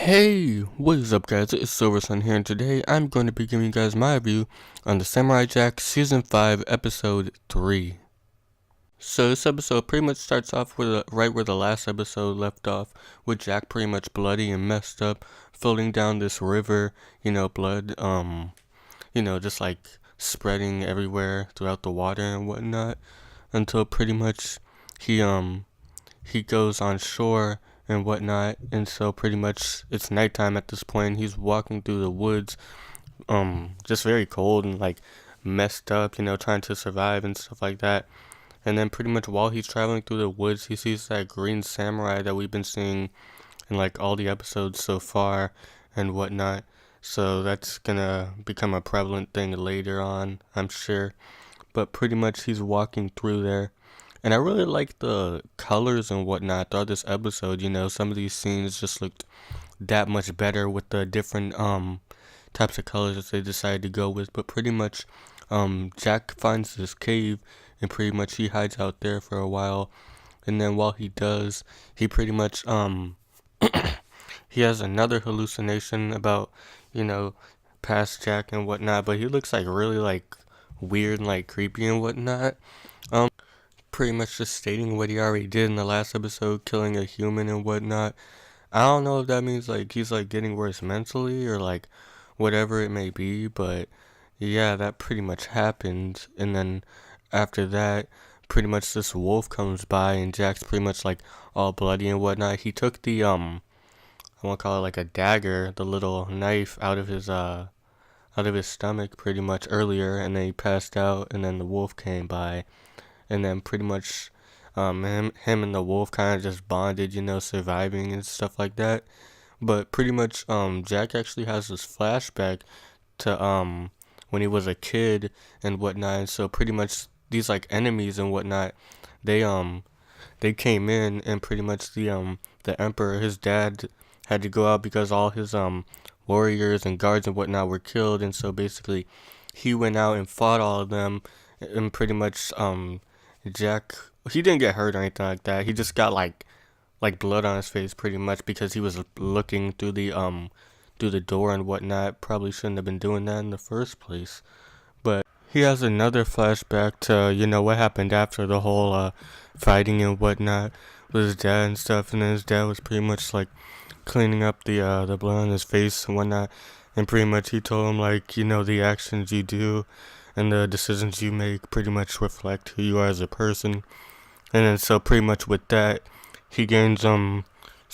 Hey, what is up guys, it's Silversun here, and today I'm going to be giving you guys my review on the Samurai Jack Season 5 Episode 3. So this episode pretty much starts off with right where the last episode left off, with Jack pretty much bloody and messed up, floating down this river, blood, just like spreading everywhere throughout the water and whatnot, until pretty much he goes on shore and whatnot, and so pretty much it's nighttime at this point. He's walking through the woods, just very cold and like messed up, trying to survive and stuff like that. And then pretty much while he's traveling through the woods, he sees that green samurai that we've been seeing in like all the episodes so far and whatnot. So that's gonna become a prevalent thing later on, I'm sure. But pretty much he's walking through there. And I really like the colors and whatnot throughout this episode. Some of these scenes just looked that much better with the different types of colors that they decided to go with. But pretty much Jack finds this cave, and pretty much he hides out there for a while. And then while he does, he pretty much he has another hallucination about, past Jack and whatnot. But he looks like really like weird and like creepy and whatnot. Pretty much just stating what he already did in the last episode, killing a human and whatnot. I don't know if that means like he's like getting worse mentally or like whatever it may be, but yeah, that pretty much happened. And then after that, pretty much this wolf comes by and Jack's pretty much like all bloody and whatnot. He took the I want to call it like a dagger, the little knife out of his stomach pretty much earlier, and then he passed out, and then the wolf came by. And then pretty much him and the wolf kind of just bonded, surviving and stuff like that. But pretty much Jack actually has this flashback to when he was a kid and whatnot. And so pretty much these like enemies and whatnot, they came in, and pretty much the emperor, his dad, had to go out because all his warriors and guards and whatnot were killed. And so basically he went out and fought all of them, and pretty much Jack, he didn't get hurt or anything like that. He just got like blood on his face pretty much because he was looking through the door and whatnot. Probably shouldn't have been doing that in the first place. But he has another flashback to what happened after the whole fighting and whatnot with his dad and stuff. And then his dad was pretty much like cleaning up the blood on his face and whatnot. And pretty much he told him like, the actions you do and the decisions you make pretty much reflect who you are as a person. And then so pretty much with that, he gains some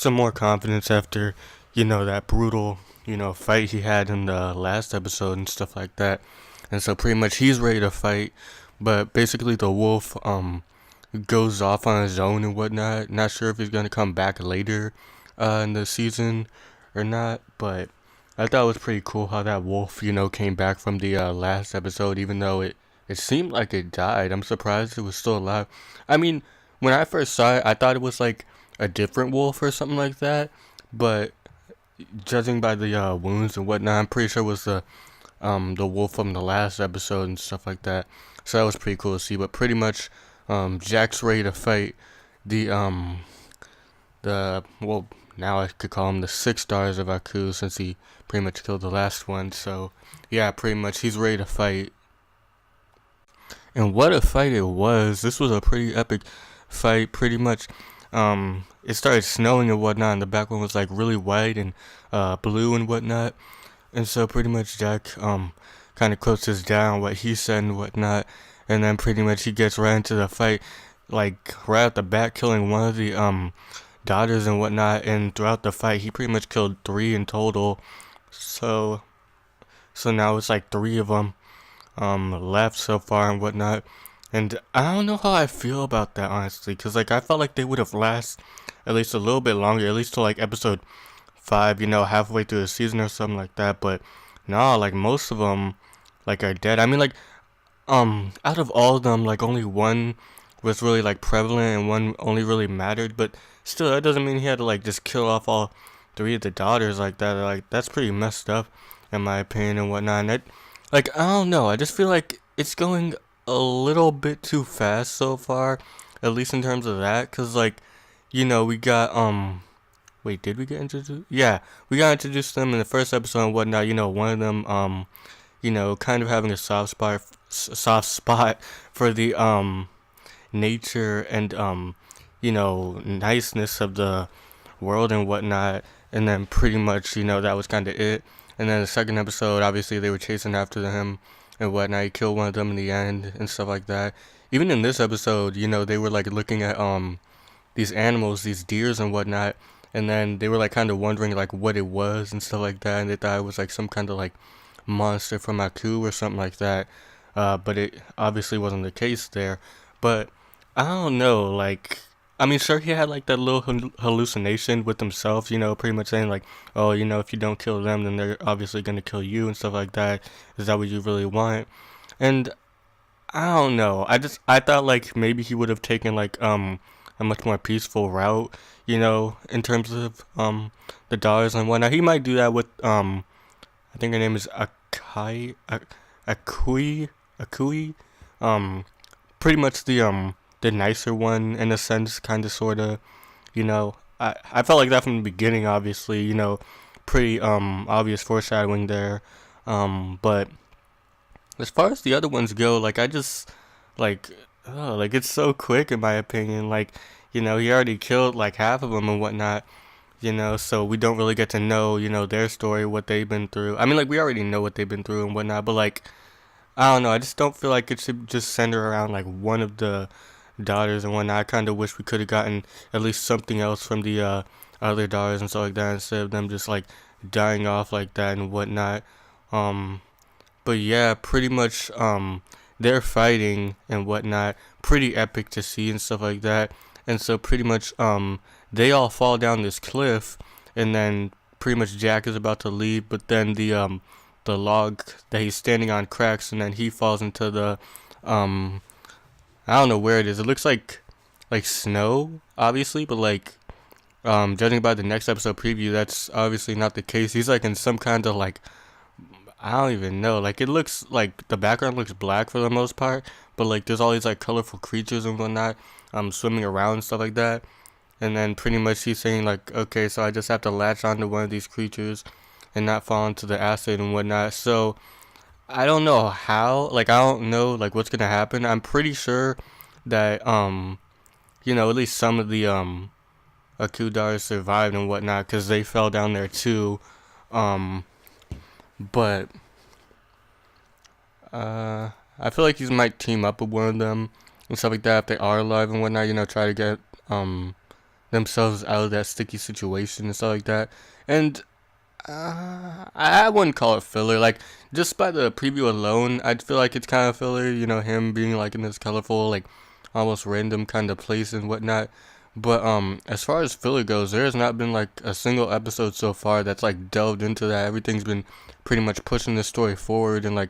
more confidence after, that brutal, fight he had in the last episode and stuff like that. And so pretty much he's ready to fight, but basically the wolf goes off on his own and whatnot. Not sure if he's gonna come back later in the season or not, but I thought it was pretty cool how that wolf, came back from the last episode, even though it seemed like it died. I'm surprised it was still alive. I mean, when I first saw it, I thought it was like a different wolf or something like that, but judging by the wounds and whatnot, I'm pretty sure it was the wolf from the last episode and stuff like that. So that was pretty cool to see. But pretty much, Jack's ready to fight well, now I could call him the 6 stars of Aku, since he pretty much killed the last one. So yeah, pretty much he's ready to fight. And what a fight it was. This was a pretty epic fight. Pretty much it started snowing and whatnot, and the background was like really white and blue and whatnot. And so pretty much Jack kind of quotes his dad on what he said and whatnot, and then pretty much he gets right into the fight, like right at the bat, killing one of the daughters and whatnot. And throughout the fight he pretty much killed 3 in total. So now it's like 3 of them left so far and whatnot. And I don't know how I feel about that, honestly, because like I felt like they would have lasted at least a little bit longer, at least till like episode 5, halfway through the season or something like that. But no, like most of them like are dead. I mean, like out of all of them, like only one was really like prevalent and one only really mattered. But still, that doesn't mean he had to like just kill off all 3 of the daughters like that. Like that's pretty messed up in my opinion and whatnot. And I don't know, I just feel like it's going a little bit too fast so far, at least in terms of that, because like we got Wait, did we get introduced? Yeah, we got introduced to them in the first episode and whatnot. One of them, kind of having a soft spot for the nature and niceness of the world and whatnot. And then pretty much, that was kind of it. And then the second episode, obviously they were chasing after him and whatnot. He killed one of them in the end and stuff like that. Even in this episode, they were like looking at these animals, these deers and whatnot, and then they were like kind of wondering like what it was and stuff like that, and they thought it was like some kind of like monster from Aku or something like that. But it obviously wasn't the case there. But I don't know, like, I mean, sure, he had like that little hallucination with himself, pretty much saying like, oh, if you don't kill them, then they're obviously gonna kill you and stuff like that. Is that what you really want? And I don't know. I thought like maybe he would have taken like a much more peaceful route, in terms of the daughters and whatnot. He might do that with I think her name is Akui, pretty much the nicer one in a sense, kind of sorta. I felt like that from the beginning. Obviously, pretty obvious foreshadowing there. But as far as the other ones go, like I just like like it's so quick in my opinion. Like he already killed like half of them and whatnot. So we don't really get to know their story, what they've been through. I mean, like we already know what they've been through and whatnot, but like I don't know. I just don't feel like it should just center around like one of the daughters and whatnot. I kind of wish we could have gotten at least something else from the other daughters and stuff like that instead of them just like dying off like that and whatnot. Um, but yeah, pretty much they're fighting and whatnot, pretty epic to see and stuff like that. And so pretty much they all fall down this cliff, and then pretty much Jack is about to leave, but then the log that he's standing on cracks, and then he falls into the um I don't know where it is. It looks like snow, obviously, but like judging by the next episode preview, that's obviously not the case. He's like in some kind of like, I don't even know. Like it looks like the background looks black for the most part, but like there's all these like colorful creatures and whatnot, swimming around and stuff like that. And then pretty much he's saying like, okay, so I just have to latch onto one of these creatures and not fall into the acid and whatnot. So I don't know how. Like I don't know like what's gonna happen. I'm pretty sure that at least some of the Akudars survived and whatnot because they fell down there too. Um, but I feel like these might team up with one of them and stuff like that if they are alive and whatnot. Try to get themselves out of that sticky situation and stuff like that. And I wouldn't call it filler. Like just by the preview alone, I'd feel like it's kind of filler. Him being like in this colorful, like almost random kind of place and whatnot. But as far as filler goes, there has not been like a single episode so far that's like delved into that. Everything's been pretty much pushing the story forward and like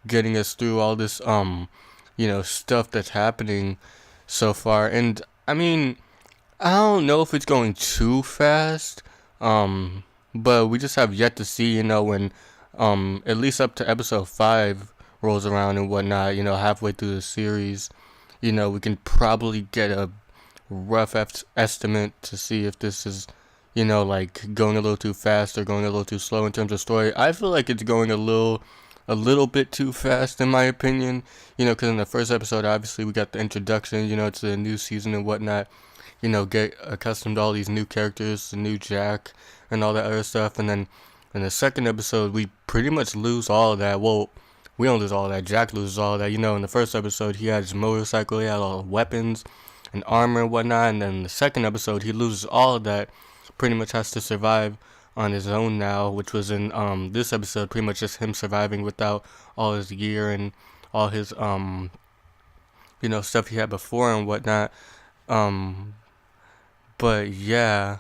getting us through all this stuff that's happening so far. And I mean, I don't know if it's going too fast. But we just have yet to see, when at least up to episode 5 rolls around and whatnot, halfway through the series, we can probably get a rough estimate to see if this is, like going a little too fast or going a little too slow in terms of story. I feel like it's going a little bit too fast in my opinion, because in the first episode, obviously we got the introduction, to the new season and whatnot, get accustomed to all these new characters, the new Jack and all that other stuff, and then in the second episode, we pretty much lose all of that. Well, we don't lose all of that. Jack loses all of that. In the first episode, he had his motorcycle, he had all the weapons and armor and whatnot, and then in the second episode, he loses all of that. Pretty much has to survive on his own now, which was in this episode, pretty much just him surviving without all his gear and all his stuff he had before and whatnot. But yeah,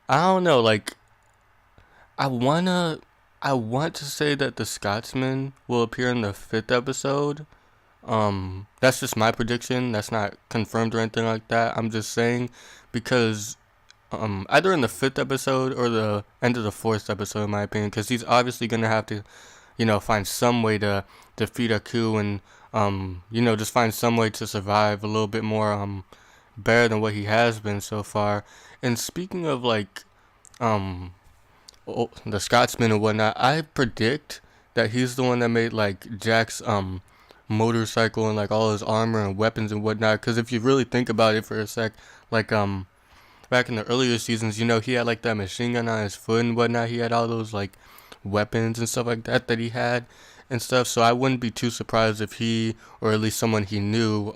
I don't know, like I want to say that the Scotsman will appear in the 5th episode. That's just my prediction. That's not confirmed or anything like that. I'm just saying because either in the 5th episode or the end of the 4th episode, in my opinion, because he's obviously gonna have to, find some way to defeat Aku and just find some way to survive a little bit more better than what he has been so far. And speaking of like the Scotsman and whatnot, I predict that he's the one that made like Jack's motorcycle and like all his armor and weapons and whatnot. Because if you really think about it for a sec, like back in the earlier seasons, you know, he had like that machine gun on his foot and whatnot. He had all those like weapons and stuff like that he had and stuff. So I wouldn't be too surprised if he, or at least someone he knew,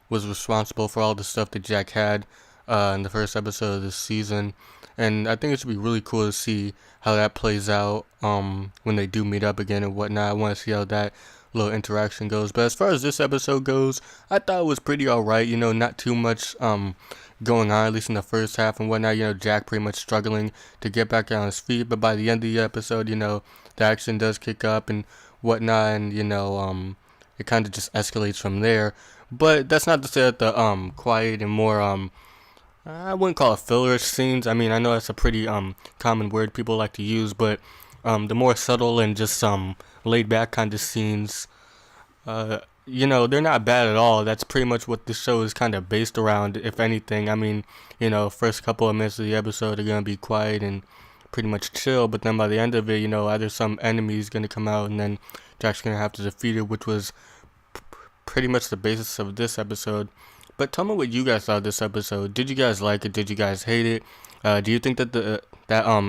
was responsible for all the stuff that Jack had in the first episode of this season. And I think it should be really cool to see how that plays out when they do meet up again and whatnot. I want to see how that little interaction goes. But as far as this episode goes, I thought it was pretty alright. You know, not too much going on, at least in the first half and whatnot. You know, Jack pretty much struggling to get back on his feet. But by the end of the episode, you know, the action does kick up and whatnot. And, you know, it kind of just escalates from there. But that's not to say that the quiet and more I wouldn't call it fillerish scenes. I mean, I know that's a pretty common word people like to use, but the more subtle and just laid back kind of scenes, you know, they're not bad at all. That's pretty much what the show is kind of based around, if anything. I mean, you know, first couple of minutes of the episode are gonna be quiet and pretty much chill, but then by the end of it, you know, either some enemy is gonna come out and then Jack's gonna have to defeat it, which was pretty much the basis of this episode. But tell me what you guys thought of this episode. Did you guys like it? Did you guys hate it? Do you think that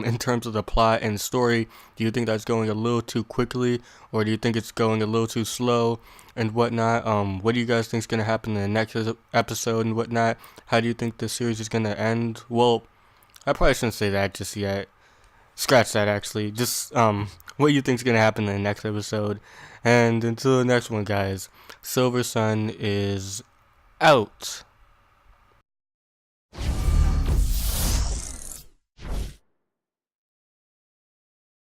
in terms of the plot and story, do you think that's going a little too quickly, or do you think it's going a little too slow and whatnot? What do you guys think is gonna happen in the next episode and whatnot? How do you think the series is gonna end? Well, I probably shouldn't say that just yet. Scratch that, actually. Just what do you think is gonna happen in the next episode? And until the next one, guys, Silver Sun is out.